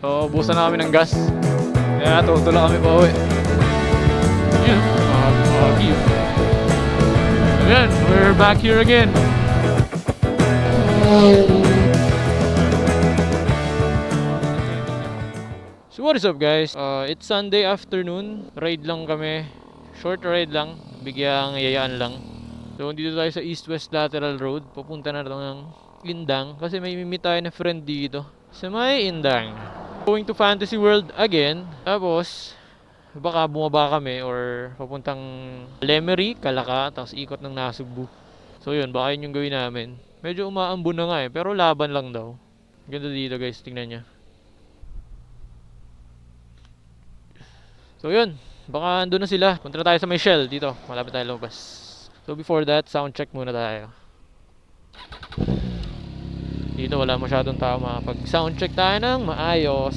So, ubusan na kami ng gas. Kaya tutulak kami pa uwi. Yun, mag-view. Again, we're back here again. So what is up guys? It's Sunday afternoon. Ride lang kami. Short ride lang. Bigyang yayaan lang. So dito tayo sa East-West Lateral Road. Pupunta na ito ng Indang. Kasi may mimi tayo na friend dito. Sa may Indang. Going to Fantasy World again. Tapos baka bumaba kami or papuntang Lemery, Calaca, tapos ikot ng Nasugbu. So yun, baka yun yung gawin namin. Medyo umaambon na nga eh, pero laban lang daw. Ganda dito guys, tingnan nyo. So yun, baka andun na sila. Punta na tayo sa may Shell dito, malapit tayo lumabas. So before that, sound check muna tayo. Dito wala masyadong tao, makapag sound check tayo ng maayos.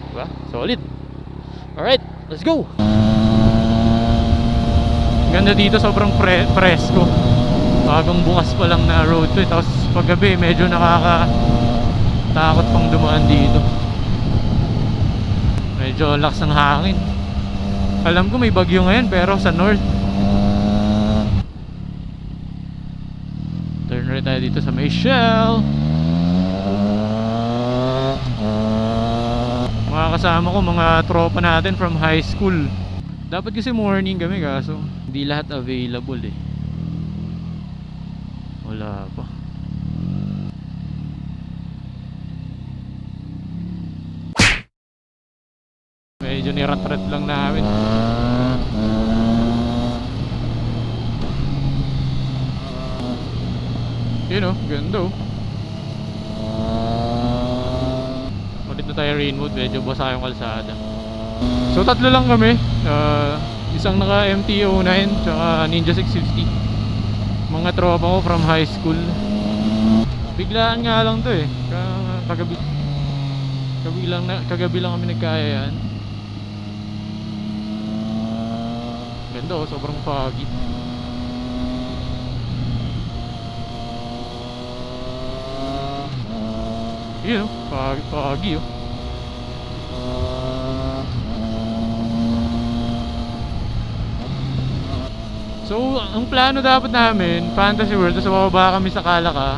Diba? Solid. Alright, let's go! Ganda dito, sobrang presko. Bagong bukas pa lang na road to. Tapos paggabi medyo nakakatakot pang dumaan dito. Medyo lakas ng hangin. Alam ko may bagyo ngayon pero sa north. Turn right tayo dito sa may Shell. Mga kasama ko, mga tropa natin from high school. Dapat kasi morning kami kaso hindi lahat available eh. Wala pa. Medyo nirat-rat lang namin. Yun oh, ganda oh. Ulit na tayo Rainwood, medyo basa yung kalsada. So tatlo lang kami. Isang naka MT-09 tsaka Ninja 650. Mga tropa ko from high school. Biglaan nga lang to eh. Kagabi lang kami nagkayaan. Ganda oh, sobrang foggy. Yun oh, foggy oh. So, ang plano dapat namin, Fantasy World, tapos bababa kami sa Calaca,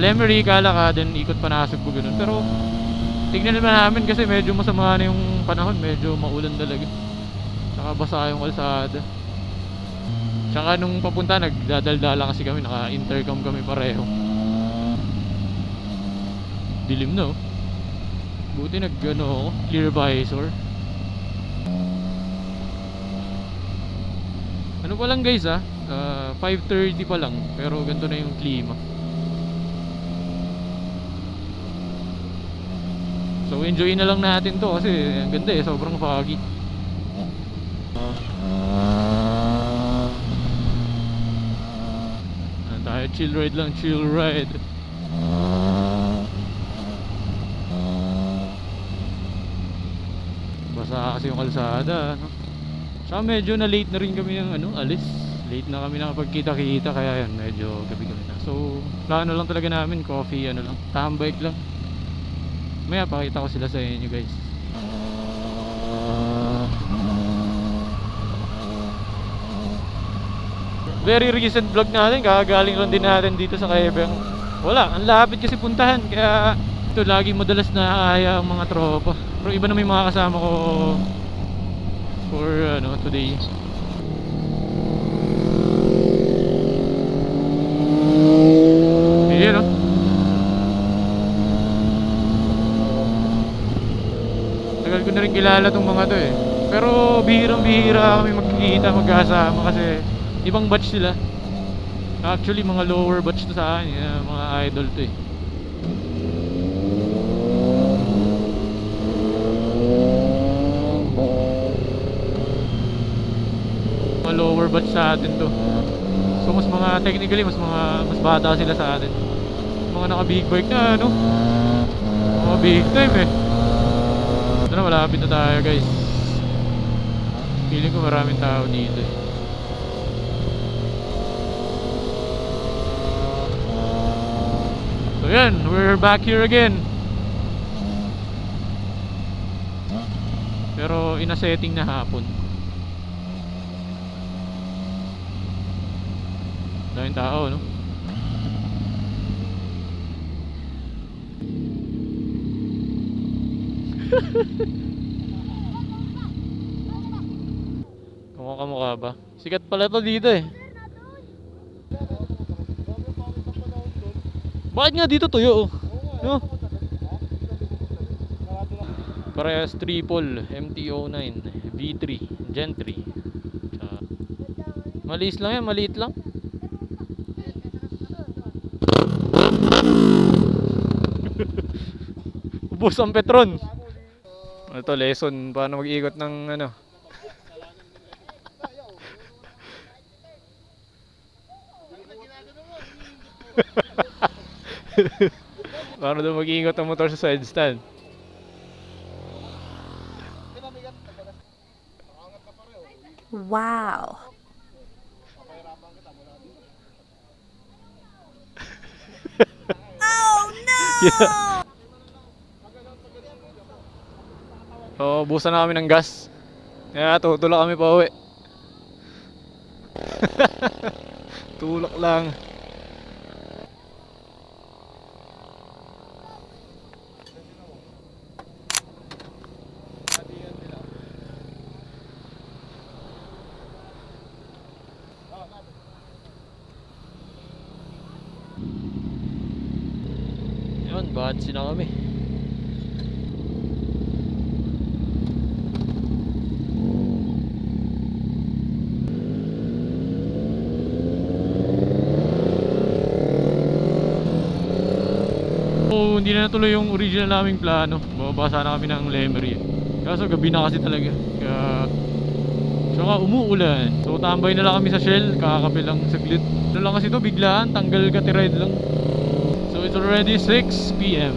Lemery, Calaca, then ikot pa Nasugbu, ganun. Pero, tignan naman namin kasi medyo masama na yung panahon, medyo maulan talaga. Saka basa yung kalsada. Tsaka nung papunta, nagdadaldala kasi kami, naka-intercom kami pareho. Dilim no? Buti clear visor. Ano pa lang guys 5:30 pa lang pero ganito na yung klima. So enjoy na lang natin to kasi ang ganda eh, sobrang foggy. Tayo chill ride lang, chill ride. Basa kasi yung kalsada no? Saka medyo na late na rin kami ng alis. Late na kami nakapagkita-kita kaya yan, medyo gabi-gabi na. So, plano lang talaga namin, coffee, lang, tambike lang. Maya pakita ko sila sa inyo guys. Very recent vlog natin, kakagaling lang din natin dito sa Kaibeng. Wala, ang lapit kasi puntahan, kaya ito lagi madalas na aaya ang mga tropa. Pero iba na may mga kasama ko for today. Ayan oh. Tagal ko na rin kilala tong mga to eh. Pero bihirang-bihira kami magkikita, magkasama kasi ibang batch sila. Actually mga lower batch to sa akin, mga idol to eh. Lower batch sa atin to. So mas mga technically mas bata sila sa atin. Mga naka big bike na mga big time eh. Ito na, malapit na tayo guys. Feeling ko maraming tao dito eh. So yan, we're back here again. Pero in a setting na hapon. Daming tao, no? Kamukha ba? Sikat pala to dito eh. Bakit nga dito tuyo? No? Parehas triple MT-09 V3 Gen 3. Maliit lang yan, maliit lang. Ubus ang petron. Ito lesson paano mag-ikot ng ano. Paano daw mag-iingot ang motor sa side stand. Wow. Oh no! Yeah. So, busan na kami ng gas. Kaya tutulak kami pa uwi. Tulak lang. Yun, batsi na kami. So, hindi na natuloy yung original naming plano. Bababa sana kami ng Lemery. Kaso gabi na kasi talaga. Kaya saka umuulan. So tambay na lang kami sa Shell. Kakakape lang saglit. Ano lang kasi to, biglaan. Tanggal ka ride lang. So it's already 6 PM.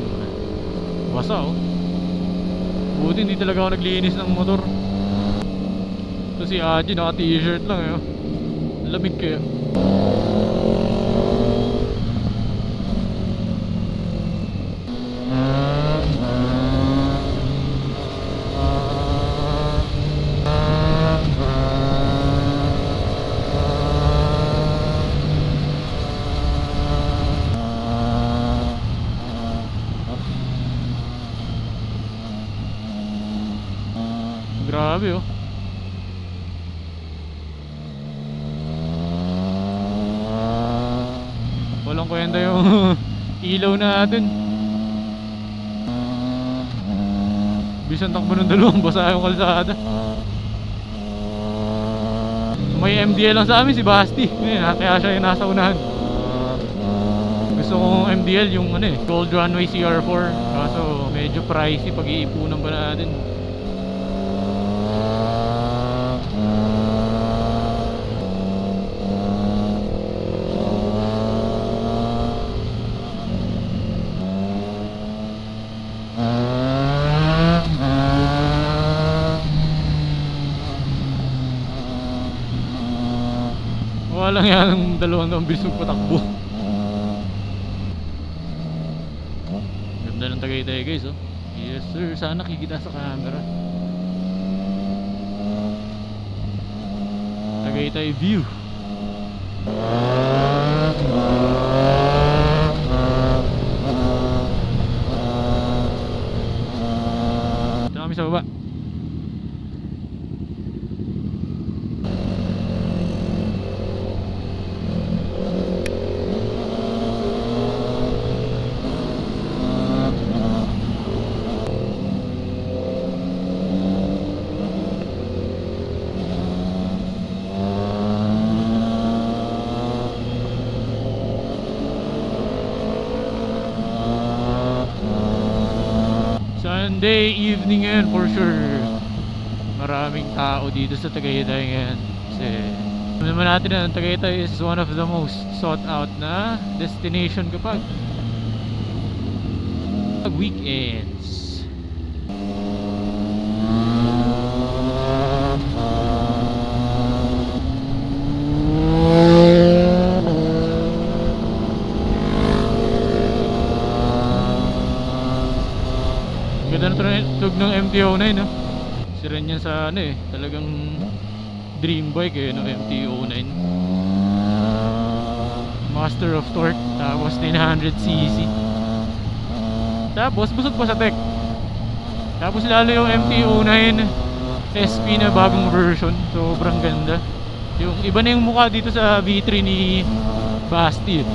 Basa oh. Buti hindi talaga ako naglinis ng motor. So si Aji naka t-shirt lang eh. Lamig kaya. Grabe oh. Walang kwenta yung ilaw natin. Bisan takbo ng dalawang basa yung kalsada. May MDL lang sa amin si Basti. Kaya siya yung nasa unahan. Gusto kong MDL yung ano eh, Gold Runway CR4. Kaso medyo pricey pag-iipunan pa natin. Walang yan ang dalawang daang bilis magpatakbo. Ganda ng Tagaytay guys oh. Yes sir, sana nakikita sa camera. Tagaytay view. Ito kami sa baba. Sunday evening ngayon for sure. Maraming tao dito sa Tagaytay ngayon. Kasi alam naman natin na Tagaytay is one of the most sought out na destination kapag weekends. MT-09 no. Si Ren yan sa ano eh, talagang dream bike eh, no, MT-09. Master of Torque, tapos 900cc. Tapos busog pa sa tech. Tapos lalo yung MT-09 SP na bagong version, sobrang ganda. Yung iba na yung mukha dito sa V3 ni Basti.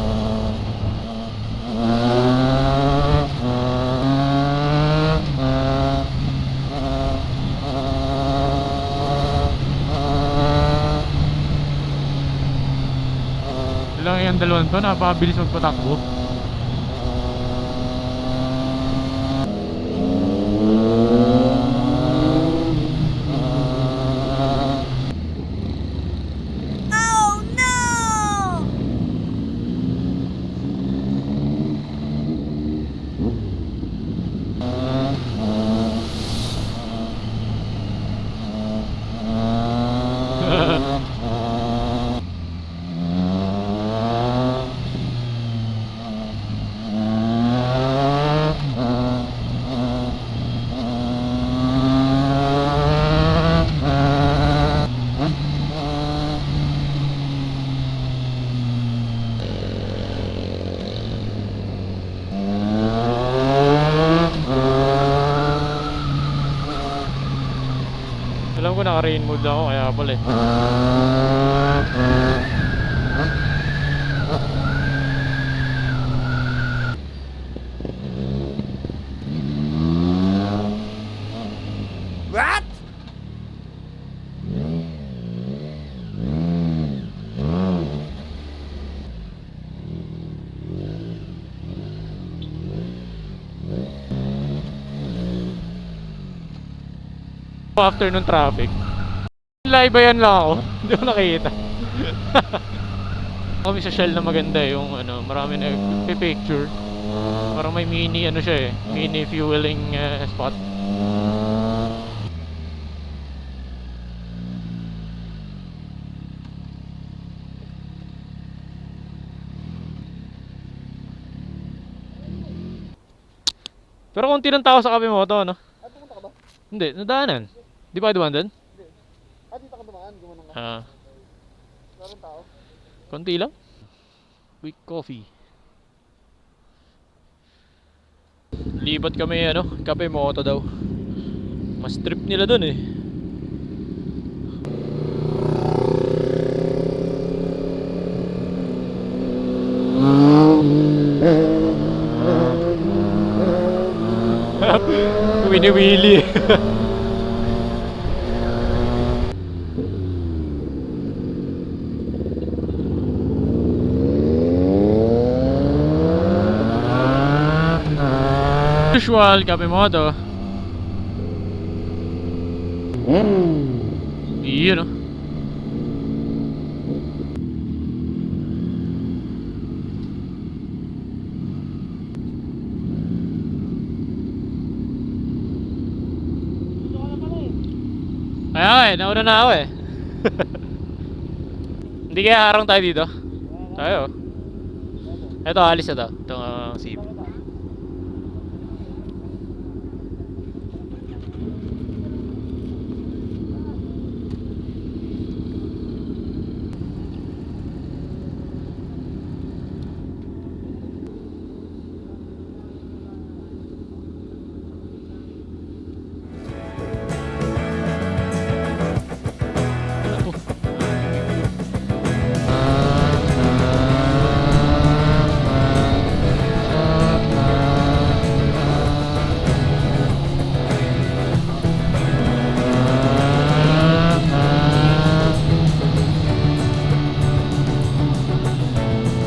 Lang yung dalawang to, napakabilis magpatakbo. Alam ko naka-rain mode ako kaya pala eh. What? Afternoon traffic. Live yan lang ako. Hindi ko nakita. Kami sa Shell na maganda yung ano, marami na picture. Parang may mini ano siya eh, mini fueling spot. Pero konti ng tao sa Kape Moto, no? Ah, pumunta ka ba? Hindi, nadaanan. Di ba dumaan doon? Ah, dito ka dumaan. Gumanong ka. Ah, Maraming tao. konti lang. Quick coffee. Lipat kami ano, Kape Moto daw. Mas trip nila doon eh. Wini-wili. Usual Kape Moto. Yun no. Kaya nauna na ako eh. Hindi kaya harang tayo dito? Tayo. Ito, alis na to. Itong CB.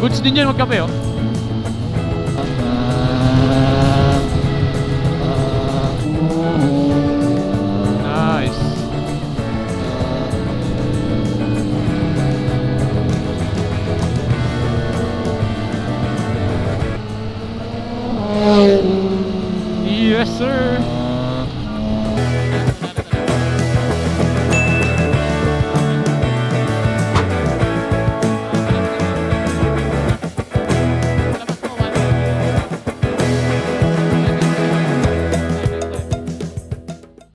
Goods din dyan magkape oh.